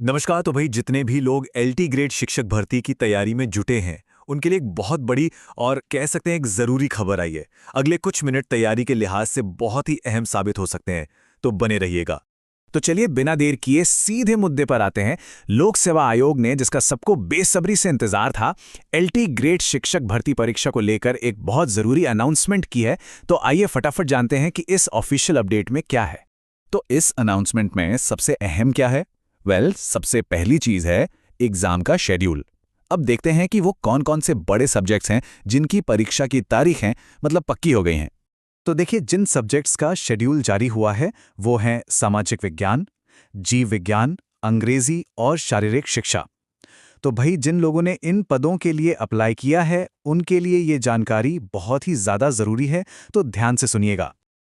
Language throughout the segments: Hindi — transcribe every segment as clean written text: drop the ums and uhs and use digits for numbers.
नमस्कार। तो भाई जितने भी लोग एलटी ग्रेड शिक्षक भर्ती की तैयारी में जुटे हैं उनके लिए एक बहुत बड़ी और कह सकते हैं एक ज़रूरी खबर आई है। अगले कुछ मिनट तैयारी के लिहाज से बहुत ही अहम साबित हो सकते हैं, तो बने रहिएगा। तो चलिए बिना देर किए सीधे मुद्दे पर आते हैं। लोक सेवा आयोग ने, जिसका सबको बेसब्री से इंतजार था, एलटी ग्रेड शिक्षक भर्ती परीक्षा को लेकर एक बहुत जरूरी अनाउंसमेंट की है। तो आइए फटाफट जानते हैं कि इस ऑफिशियल अपडेट में क्या है। तो इस अनाउंसमेंट में सबसे अहम क्या है? सबसे पहली चीज है एग्जाम का शेड्यूल। अब देखते हैं कि वो कौन कौन से बड़े सब्जेक्ट्स हैं जिनकी परीक्षा की तारीख है, मतलब पक्की हो गई हैं। तो देखिए, जिन सब्जेक्ट्स का शेड्यूल जारी हुआ है वो हैं सामाजिक विज्ञान, जीव विज्ञान, अंग्रेजी और शारीरिक शिक्षा। तो भाई, जिन लोगों ने इन पदों के लिए अप्लाई किया है उनके लिए ये जानकारी बहुत ही ज़्यादा ज़रूरी है, तो ध्यान से सुनिएगा।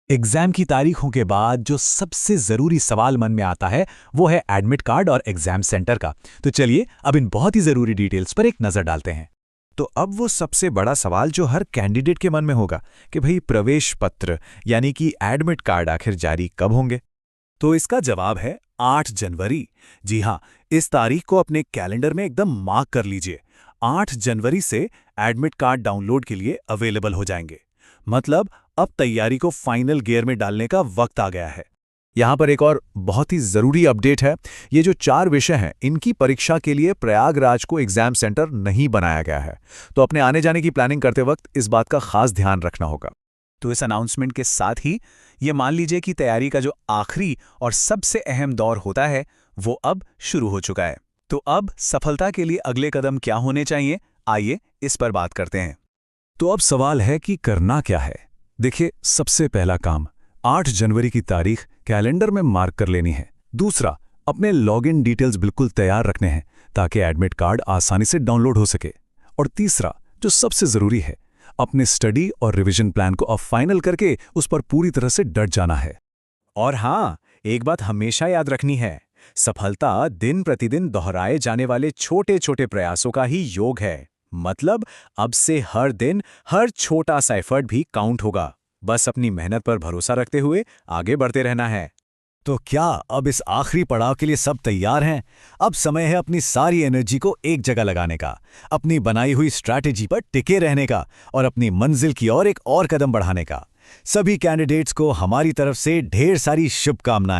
एग्जाम की तारीखों के बाद जो सबसे ज़रूरी सवाल मन में आता है वो है एडमिट कार्ड और एग्जाम सेंटर का। तो चलिए अब इन बहुत ही ज़रूरी डिटेल्स पर एक नज़र डालते हैं। तो अब वो सबसे बड़ा सवाल जो हर कैंडिडेट के मन में होगा कि भाई प्रवेश पत्र यानी कि एडमिट कार्ड आखिर जारी कब होंगे? तो इसका जवाब है 8 जनवरी। जी हाँ, इस तारीख को अपने कैलेंडर में एकदम मार्क कर लीजिए। 8 जनवरी से एडमिट कार्ड डाउनलोड के लिए अवेलेबल हो जाएंगे। मतलब अब तैयारी को फाइनल गियर में डालने का वक्त आ गया है। यहाँ पर एक और बहुत ही ज़रूरी अपडेट है। ये जो 4 विषय हैं इनकी परीक्षा के लिए प्रयागराज को एग्जाम सेंटर नहीं बनाया गया है, तो अपने आने जाने की प्लानिंग करते वक्त इस बात का खास ध्यान रखना होगा। तो इस अनाउंसमेंट के साथ ही ये मान लीजिए कि तैयारी का जो आखिरी और सबसे अहम दौर होता है वो अब शुरू हो चुका है। तो अब सफलता के लिए अगले कदम क्या होने चाहिए, आइए इस पर बात करते हैं। तो अब सवाल है कि करना क्या है। देखिए, सबसे पहला काम 8 जनवरी की तारीख कैलेंडर में मार्क कर लेनी है। दूसरा, अपने लॉगिन डिटेल्स बिल्कुल तैयार रखने हैं ताकि एडमिट कार्ड आसानी से डाउनलोड हो सके। और तीसरा, जो सबसे ज़रूरी है, अपने स्टडी और रिवीजन प्लान को अब फाइनल करके उस पर पूरी तरह से डट जाना है। और हाँ, एक बात हमेशा याद रखनी है, सफलता दिन प्रतिदिन दोहराए जाने वाले छोटे छोटे प्रयासों का ही योग है। मतलब अब से हर दिन हर छोटा सा एफर्ट भी काउंट होगा। बस अपनी मेहनत पर भरोसा रखते हुए आगे बढ़ते रहना है। तो क्या अब इस आखिरी पड़ाव के लिए सब तैयार हैं? अब समय है अपनी सारी एनर्जी को एक जगह लगाने का, अपनी बनाई हुई स्ट्रैटेजी पर टिके रहने का और अपनी मंजिल की ओर एक और कदम बढ़ाने का। सभी कैंडिडेट्स को हमारी तरफ से ढेर सारी शुभकामनाएं।